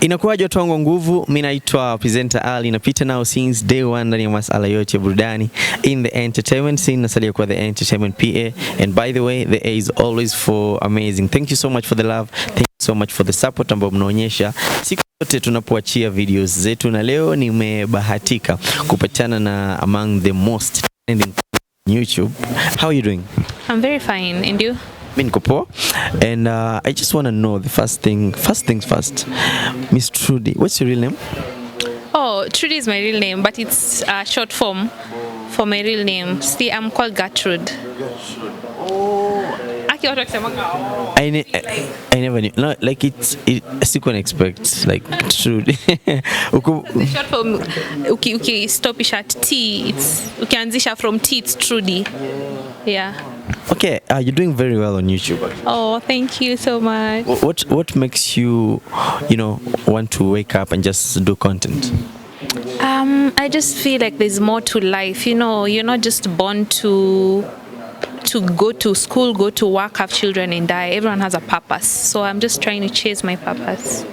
Inakuwaje watu wangu nguvu, mimi naitwa presenter Ali, napita nao since day one ndani ya masuala yote ya burudani in the entertainment scene, nasalia kwa the entertainment PA, and by the way the A is always for amazing. Thank you so much for the love, thank you so much for the support ambayo mnaonyesha siku zote tunapoachia videos zetu, na leo nimebahatika kupatana na among the most trending YouTube. How are you doing? I'm very fine, and you? Poa. And I just want to know the first things first. Miss Trudy, what's your real name? Oh, Trudy is my real name, but it's short form for my real name. See, I'm called Gertrude. I never knew. No, like I still can't expect like Trudy. The short form, okay, stop it at T. It's ukianzisha from T, it's Trudy. Yeah. Okay, you're doing very well on YouTube. Oh, thank you so much. What makes you, want to wake up and just do content? I just feel like there's more to life. You're not just born to go to school, go to work, have children and die. Everyone has a purpose. So I'm just trying to chase my purpose.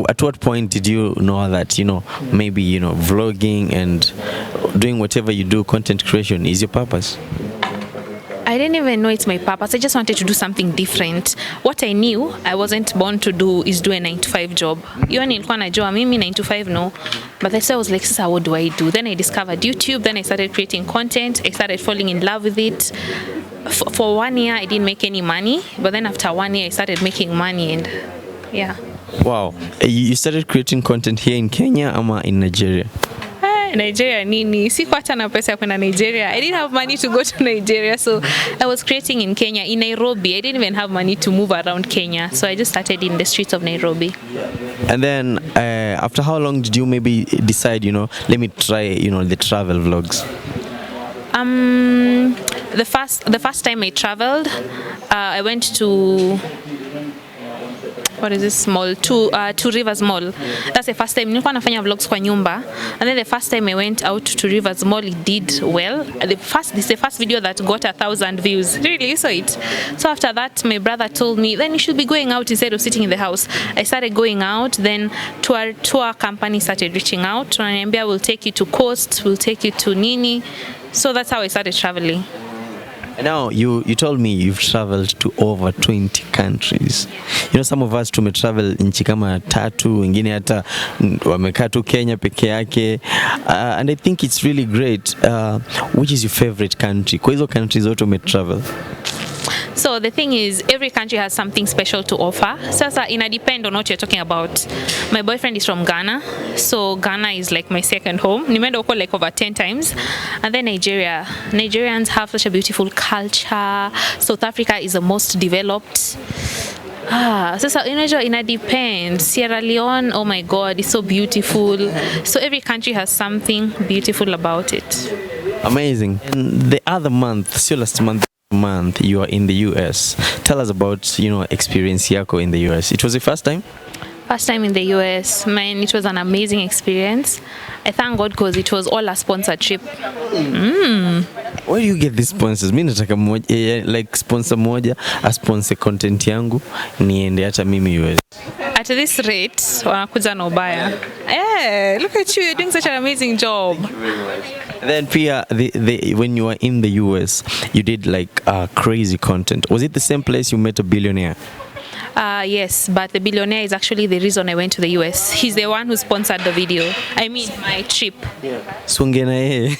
At what point did you know that, maybe, vlogging and doing whatever you do, content creation is your purpose? I didn't even know it's my purpose. I just wanted to do something different. What I knew I wasn't born to do is do a 9-to-5 job. Hiyo nilikuwa najua mimi 9-to-5 no. But I was like, sasa what do I do? Then I discovered YouTube. Then I started creating content. I started falling in love with it. For 1 year I didn't make any money, but then after 1 year I started making money, and yeah. Wow. You started creating content here in Kenya ama in Nigeria? Nigeria nini, sikuwa hata na pesa ya kwenda Nigeria. I didn't have money to go to Nigeria, so I was creating in Kenya, in Nairobi. I didn't even have money to move around Kenya, so I just started in the streets of Nairobi. And then after how long did you maybe decide, let me try, the travel vlogs? The first time I traveled, I went to mall, to Rivers Mall. That's the first time nilikuwa nafanya vlogs kwa nyumba, and then the first time I went out to Rivers Mall, it did well. This is the first video that got 1,000 views. Really, you saw it. So after that my brother told me then you should be going out instead of sitting in the house. I started going out, then tour company started reaching out, tunaniambia we'll take you to Coast, we'll take you to Nini. So that's how I started traveling. Now you told me you've traveled to over 20 countries. Some of us travel nchi kama 3, wengine hata wamekaa tu Kenya peke yake. And I think it's really great. Which is your favorite country? Kwa hizo countries zote travel? So the thing is, every country has something special to offer. Sasa ina depend on what you're talking about. My boyfriend is from Ghana, so Ghana is like my second home. Nimeenda huko like over 10 times. And then Nigeria. Nigerians have such a beautiful culture. South Africa is the most developed. Sasa ina depend. Sierra Leone, oh my God, it's so beautiful. So every country has something beautiful about it. Amazing. And the other month, so last month you are in the US. Tell us about experience yako in the US. It was the first time? First time in the US. Man, it was an amazing experience. I thank God because it was all a sponsored trip. Where do you get these sponsors? Mimi nataka like sponsor moja a sponsor content yangu niende hata mimi US. At this rate, wanakuja na ubaya. Look at you, you're doing such an amazing job. Then Pia, when you were in the US, you did like crazy content. Was it the same place you met a billionaire? Yes, but the billionaire is actually the reason I went to the US. He's the one who sponsored the video. I mean, my trip. Swongena yeye.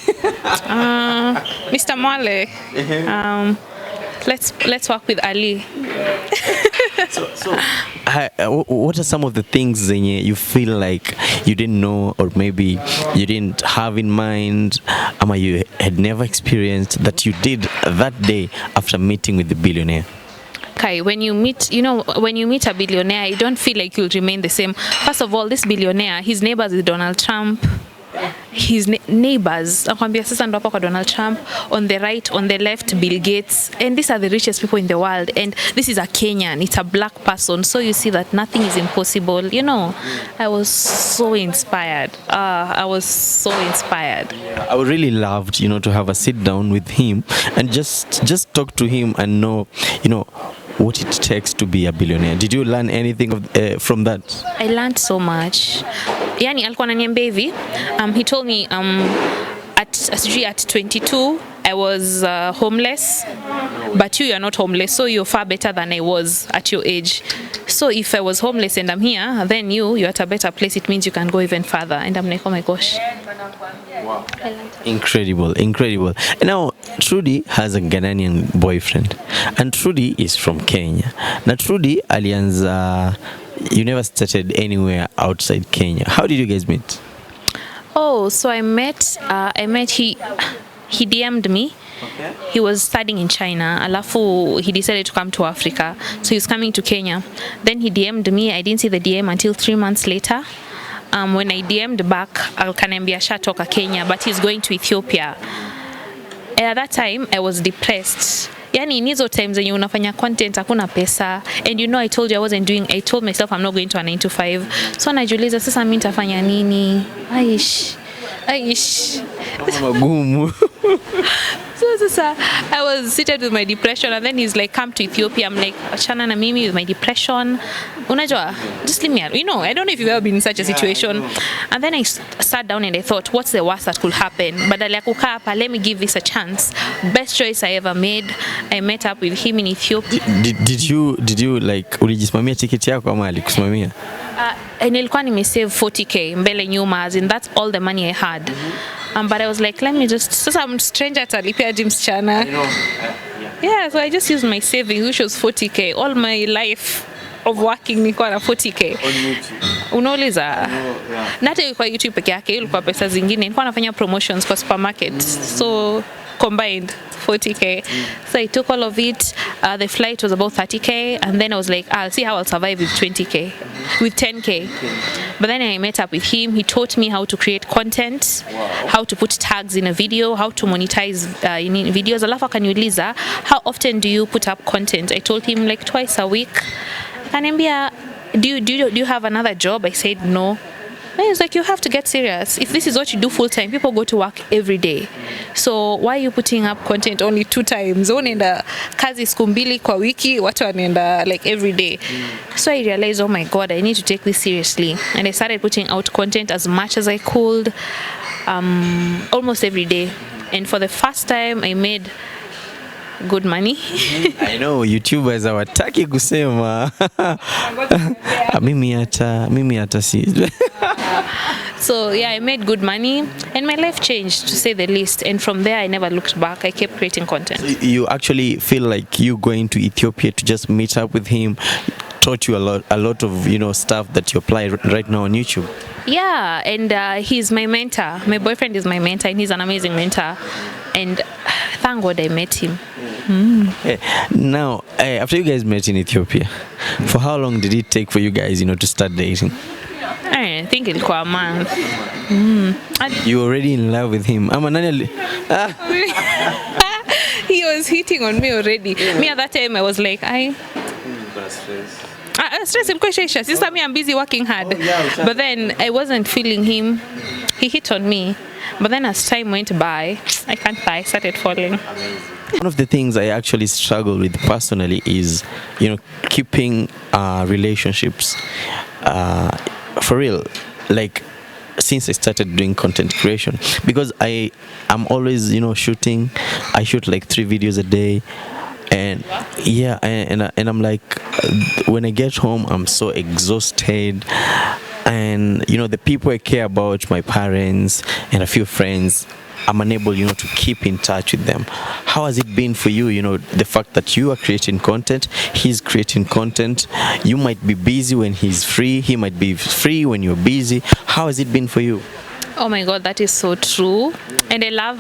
Mr. Mwale. Let's work with Ali. So what are some of the things you feel like you didn't know, or maybe you didn't have in mind, or you had never experienced that you did that day after meeting with the billionaire? Okay, when you meet a billionaire, you don't feel like you'll remain the same. First of all, this billionaire, his neighbors is Donald Trump. His neighbors, akwambia sasa ndo hapa kwa Donald Trump, on the right, on the left, Bill Gates, and these are the richest people in the world, and this is a Kenyan, it's a black person, so you see that nothing is impossible. I was so inspired. I would really loved, to have a sit down with him and just talk to him and know, what it takes to be a billionaire? Did you learn anything from that? I learned so much. Yani alikuwa ananiambia hivi, he told me at 22 I was homeless, but you are not homeless, so you're far better than I was at your age. So if I was homeless and I'm here, then you're at a better place. It means you can go even further. And I'm like, oh my gosh. Wow. Incredible, incredible. Now, Trudy has a Ghanaian boyfriend, and Trudy is from Kenya. Now, Trudy, alianza, you never started anywhere outside Kenya. How did you guys meet? Oh, so I met he DM'd me. Okay. He was studying in China. Alafu he decided to come to Africa. So he was coming to Kenya. Then he DM'd me. I didn't see the DM until 3 months later. When I DM'd back, akaniambia shatoka Kenya, but he's going to Ethiopia. And at that time, I was depressed. Yani in hizo times when unafanya content hakuna pesa, and you know I told you I told myself I'm not going to a 9 to 5. So najiuliza sasa mimi nitafanya nini? Aish. Magumu. So I was seated with my depression, and then he's like, come to Ethiopia. I'm like, achana na mimi with my depression. Unajua, just leave me out. You know, I don't know if you've ever been in such a situation. And then I sat down and I thought, what's the worst that could happen? Badala ya kukaa hapa, let me give this a chance. Best choice I ever made. I met up with him in Ethiopia. Did you like ulijisimamia tiketi yako ama alikusimamia? Nilikuwa nimesave 40k mbele nyuma, as in that's all the money I had. But I was like, let me just, so I'm stranger atalipia gym msichana. Yeah, so I just used my savings, which was 40k. All my life of working nilikuwa na 40k. Unauliza? Na hata kwa YouTube peke yake ilikuwa pesa zingine. Nilikuwa nafanya promotions kwa supermarket. So combined 40k. So I took all of it. The flight was about 30k, and then I was like, I'll see how I'll survive with 20k, with 10k. But then I met up with him. He taught me how to create content, how to put tags in a video, how to monetize videos. Alafu akaniuliza, how often do you put up content? I told him like twice a week. Akaniambia, do you have another job? I said no. And he was like, you have to get serious. If this is what you do full time, people go to work every day. So why are you putting up content only 2 times? Unaenda kazi siku mbili kwa wiki, watu wanaenda like every day. So I realized, oh my God, I need to take this seriously. And I started putting out content as much as I could, almost every day. And for the first time, I made good money. I know YouTubers hawataki kusema. Mimi hata si. So yeah, I made good money and my life changed, to say the least. And from there, I never looked back. I kept creating content. So you actually feel like you going to Ethiopia to just meet up with him taught you a lot of stuff that you apply right now on YouTube? Yeah, and he's my mentor. My boyfriend is my mentor, and he's an amazing mentor. And thank God I met him. Hey, now, after you guys met in Ethiopia, for how long did it take for you guys, to start dating? I think it was a month. You were already in love with him? He was hitting on me already. Me at that time, I was like, stress and question. Sister, I'm busy working hard. But then I wasn't feeling him. He hit on me. But then as time went by, I started falling. One of the things I actually struggle with personally is, keeping relationships. For real, like since I started doing content creation, because I'm always shooting. I shoot like 3 videos a day, and yeah, and I'm like, when I get home I'm so exhausted, and the people I care about, my parents and a few friends, I'm unable to keep in touch with them. How has it been for you, the fact that you are creating content, he's creating content, you might be busy when he's free, he might be free when you're busy. How has it been for you? Oh my God, that is so true. And I love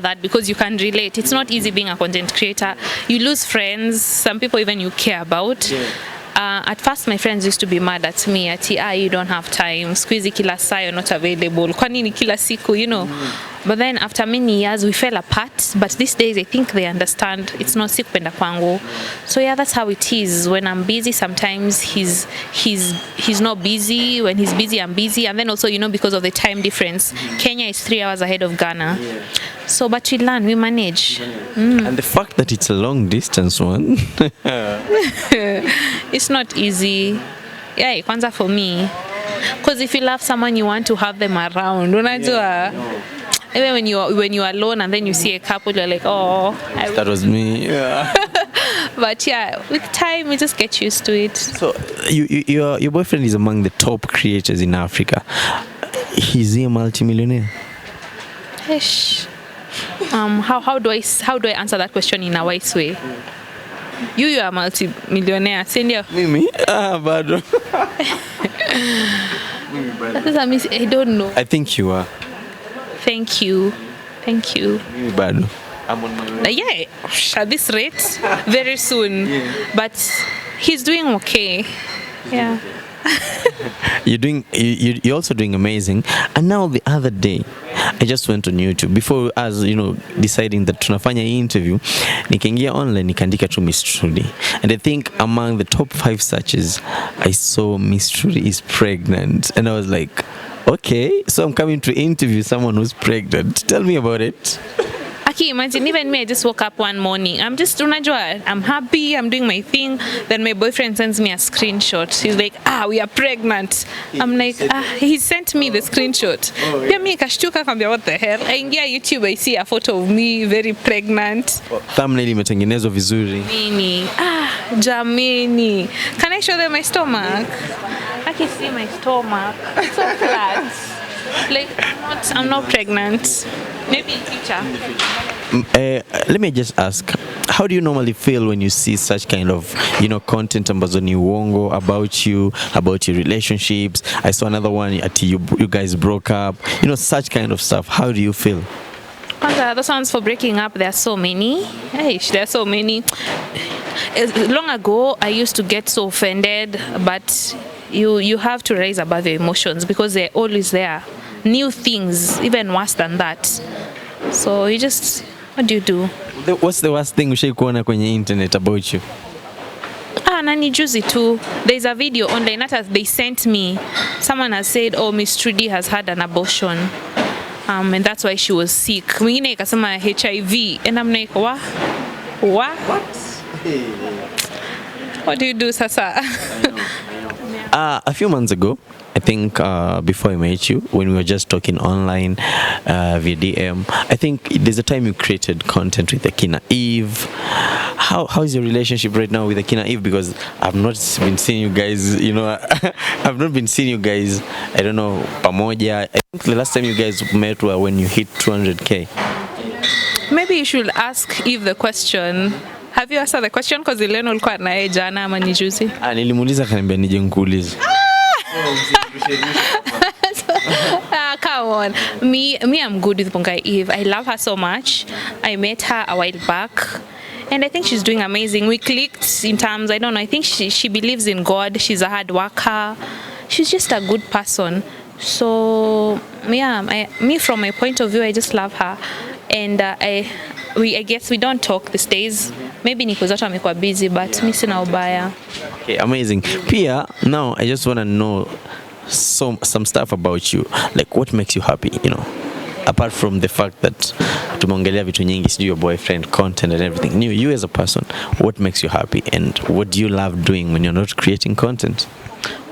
that because you can relate. It's not easy being a content creator. You lose friends, some people even you care about. At first my friends used to be mad at me at you don't have time, squeezy kila saa you're not available, kwa nini kila siku, you know. But then after many years we fell apart, but these days I think they understand it's not sikupenda kwangu. So yeah, that's how it is. When I'm busy sometimes he's not busy, when he's busy I'm busy, and then also, you know, because of the time difference, Kenya is 3 hours ahead of Ghana. So but we learn, we manage. And the fact that it's a long distance one. It's not easy. Yeah, kwanza for me. Because if you love someone, you want to have them around. Unajua? Even when you're alone and then you see a couple, you're like, oh, that was me. Yeah. But yeah, with time, we just get used to it. So your boyfriend is among the top creators in Africa. Is he a multimillionaire? Ish. How do I answer that question in a wise way? You are a multi-millionaire, senior. Mimi? Bado. I don't know. I think you are. Thank you. Mimi bado. I'm on my way. Yeah, at this rate, very soon. Yeah. But he's doing okay. Yeah. You're also doing amazing. And now the other day I just went on YouTube before, as you know, deciding that tunafanya hii interview, nikaingia online nikaandika tu Miss Trudy, and I think among the top 5 searches I saw Miss Trudy is pregnant, and I was like, okay, so I'm coming to interview someone who's pregnant. Tell me about it. Aki, imagine, even me, I just woke up one morning. I'm happy, I'm doing my thing. Then my boyfriend sends me a screenshot. He's like, we are pregnant. I'm like, he sent me the screenshot. Yeah, me kashtuka kwambia, what the hell? I ingia YouTube, I see a photo of me very pregnant. Thumbnail imetengenezwa vizuri. Nini? Jamini. Can I show them my stomach? I can see my stomach. It's so flat. Like, I'm not pregnant. Maybe in future. Let me just ask, how do you normally feel when you see such kind of, you know, content ambazo ni uongo about you, about your relationships? I saw another one at you guys broke up, you know, such kind of stuff. How do you feel? The sounds for breaking up, there are so many. There are so many. Long ago, I used to get so offended, but you have to rise above your emotions because they're always there. New things, even worse than that. So you just, what do you do? What's the worst thing ushai kuona kwenye internet about you? Nani juzi tu. There's a video online that they sent me. Someone has said, oh, Miss Trudy has had an abortion. And that's why she was sick. Mwingine ikasema HIV. And I'm like, what? What do you do, sasa? A few months ago, I think before I met you, when we were just talking online via DM, I think there's a time you created content with Akina Eve. How is your relationship right now with Akina Eve? Because I've not been seeing you guys, you know, I've not been seeing you guys, I don't know, pamoja. I think the last time you guys met were when you hit 200K. Maybe you should ask Eve the question. Have you asked her the question? Because Ileno ulikuwa naye jana ama ni juzi? Nilimuuliza kaniambia nije nikuulize. Come on. Me, I'm good with Bungai Eve. I love her so much. I met her a while back. And I think she's doing amazing. We clicked in terms, I don't know, I think she believes in God. She's a hard worker. She's just a good person. So, yeah, me from my point of view, I just love her. And I guess we don't talk these days. Maybe Nikozoto amekuwa busy, but mi sina ubaya. Okay, amazing. Pia, now I just want to know some stuff about you. Like, what makes you happy, you know? Apart from the fact that tumeongelea vitu nyingi, sijui your boyfriend, content and everything. You as a person, what makes you happy? And what do you love doing when you're not creating content?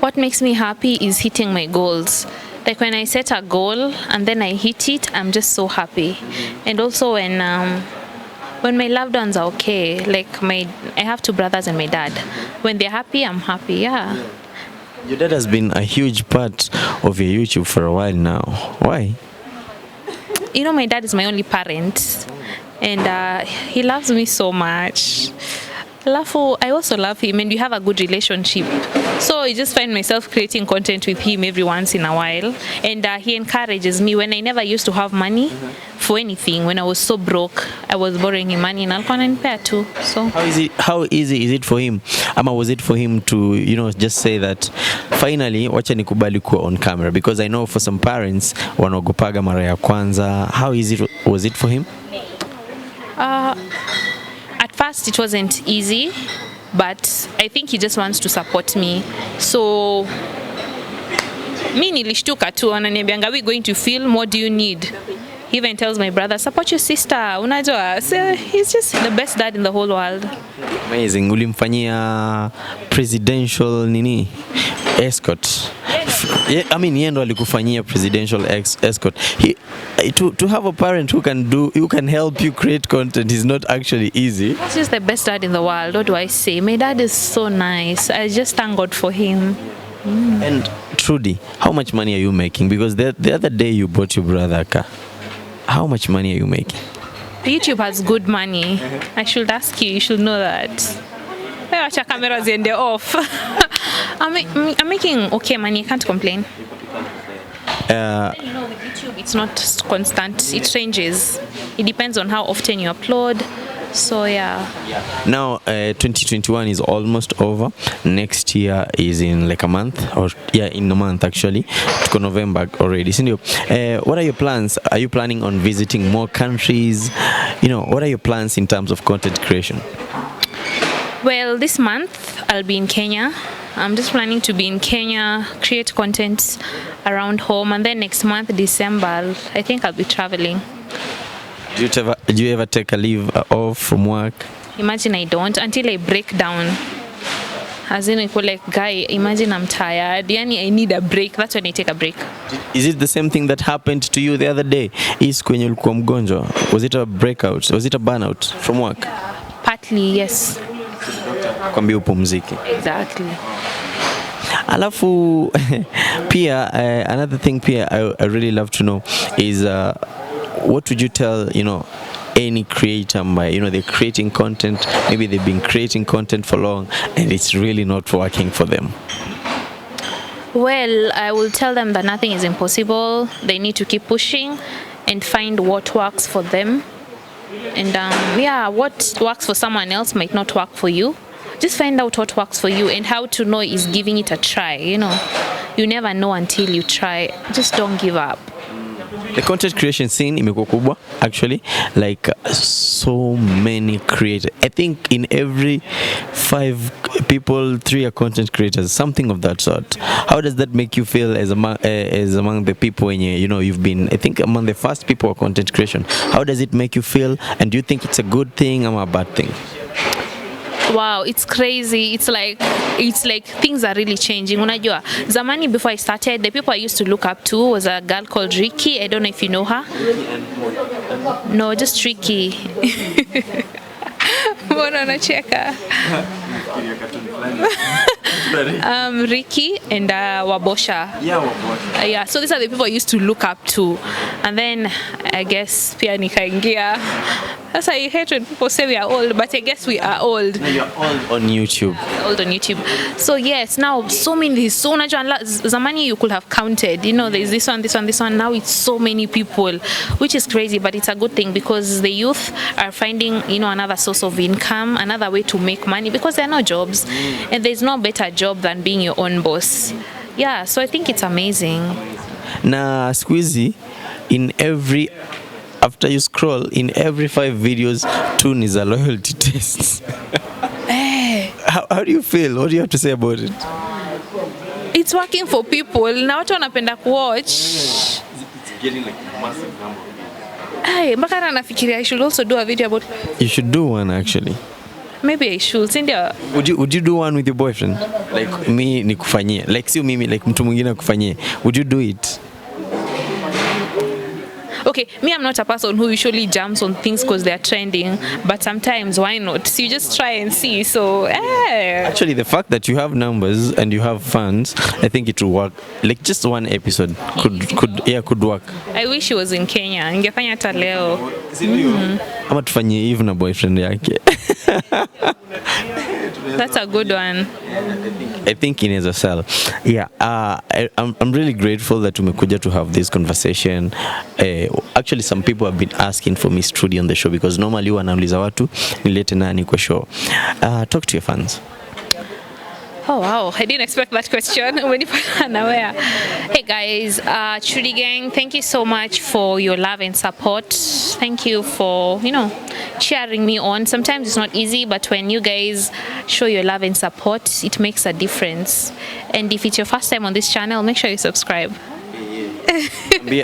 What makes me happy is hitting my goals. Like when I set a goal and then I hit it, I'm just so happy. And also when my loved ones are okay, like I have 2 brothers and my dad. When they're happy, I'm happy, yeah. Your dad has been a huge part of your YouTube for a while now. Why? You know, my dad is my only parent. And he loves me so much. I also love him, and we have a good relationship. So I just find myself creating content with him every once in a while, and he encourages me when I never used to have money for anything. When I was so broke, I was borrowing him money, and I'll compare too. So how easy is it for him? Was it for him to, you know, just say that finally wacha nikubali kuwa on camera? Because I know for some parents wanaogopaga mara ya kwanza. How easy was it for him? At first it wasn't easy, but I think he just wants to support me. So mi nilishtuka tu, ananiambianga, we going to film, what do you need? He even tells my brother, support your sister, unajua. So he's just the best dad in the whole world. Amazing. Ulimfanyia presidential nini escort? Yeah, I mean, yeye ndo alikufanyia presidential escort. To have a parent who can help you create content is not actually easy. He's just the best dad in the world. What do I say? My dad is so nice. I just thank God for him. And Trudy, how much money are you making? Because the other day you bought your brother a car. How much money are you making? YouTube has good money. I should ask you. You should know that. Watch your cameras and they're off. I'm making okay money. I can't complain. You know, with YouTube, it's not constant. It changes. It depends on how often you upload. So yeah. Now 2021 is almost over. Next year is in like a month, or in a month actually. To November already. What are your plans? Are you planning on visiting more countries? You know, what are your plans in terms of content creation? Well, this month I'll be in Kenya. I'm just planning to be in Kenya, create content around home, and then next month, December, I think I'll be traveling. Do you ever take a leave off from work? Imagine I don't, until I break down. As in, I go like, guy, imagine I'm tired. Yani, I need a break. That's when I take a break. Is it the same thing that happened to you the other day? Kwenye ulikuwa mgonjwa? Was it a breakout? Was it a burnout from work? Partly, yes. Kwambia upumzike. Exactly. Alafu pia another thing pia I really love to know is what would you tell, you know, any creator by, you know, they're creating content, maybe they've been creating content for long and it's really not working for them? Well, I will tell them that nothing is impossible. They need to keep pushing and find what works for them. And what works for someone else might not work for you. Just find out what works for you, and how to know is giving it a try. You know, you never know until you try. Just don't give up. The content creation scene imekuwa kubwa actually, like so many creators. I think in every 5 people, 3 are content creators, something of that sort. How does that make you feel as among the people when you know you've been, I think, among the first people of content creation? How does it make you feel, and do you think it's a good thing or a bad thing? Wow, it's crazy. It's like things are really changing. Unajua, zamani before I started, the people I used to look up to was a girl called Ricky. I don't know if you know her. No, just Ricky. Mbona unacheka? Ricky and Wabosha. Yeah, Wabosha. Yeah, so these are the people I used to look up to. And then I guess pia nikaingia. That's why I hate when people say we are old, but I guess we are old. No, you're old on YouTube. Old on YouTube. So yes, now so many, so much. Zamani you could have counted. You know, there's this one, this one, this one. Now it's so many people, which is crazy, but it's a good thing because the youth are finding, you know, another source of income, another way to make money because there are no jobs, and there's no better job than being your own boss. Yeah, so I think it's amazing. Na squeezy, after you scroll, in every 5 videos, 2 is a loyalty test. How do you feel? What do you have to say about it? It's working for people. Now watu wanapenda kuwatch. It's getting like a massive number. Hey, mpaka nafikiria I should also do a video about. You should do one actually. Maybe I should. Sindio? Would you do one with your boyfriend? Like me nikufanyie. Like sio mimi, like mtu mwingine akufanyie. Would you do it? Okay, me, I'm not a person who usually jumps on things because they're trending, but sometimes why not? So you just try and see. So actually, the fact that you have numbers and you have fans, I think it will work. Like just one episode could work. I wish he was in Kenya. Ningefanya hata leo. Ama tufanyie even a boyfriend yake. That's a good one. I think inaweza sell. Yeah, I'm really grateful that tumekuja to have this conversation. Actually, some people have been asking for Miss Trudy on the show because normally wanauliza watu nilete nani kwa show. Talk to your fans. Oh wow, I didn't expect that question. When you put unaware. Hey guys, Trudy gang, thank you so much for your love and support. Thank you for, cheering me on. Sometimes it's not easy, but when you guys show your love and support, it makes a difference. And if it's your first time on this channel, make sure you subscribe.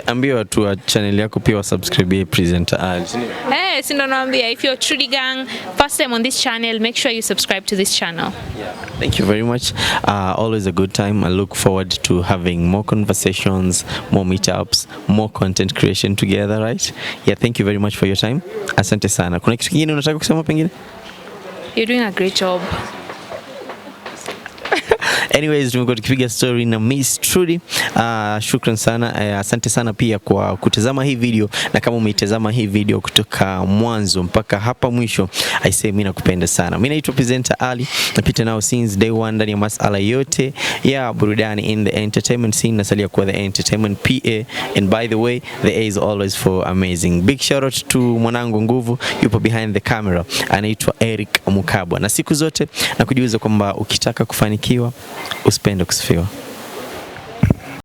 Ambia watu wa channel yako pia subscribe presenter ads. Yes, if you're Trudy gang, first time on this channel, make sure you subscribe to this channel. Yeah. Thank you very much. Always a good time. I look forward to having more conversations, more meetups, more content creation together, right? Yeah, thank you very much for your time. Asante sana. Kuna kitu kingine unataka kusema pengine? You're doing a great job. Anyways, tumekuwa tukipiga story na Miss Trudy. Shukran sana. Asante sana pia kwa kutazama hii video, na kama umeitazama hii video kutoka mwanzo mpaka hapa mwisho, I say mimi nakupenda sana. Mimi naitwa presenter Ali, napita nao since day one ndani ya masuala yote ya burudani in the entertainment scene. Nasalia kuwa the entertainment PA, and by the way, the A is always for amazing. Big shout out to mwanangu nguvu, yupo behind the camera, anaitwa Eric Mukabwa. Na siku zote nakujuza kwamba ukitaka kufanikiwa usipende kusifiwa.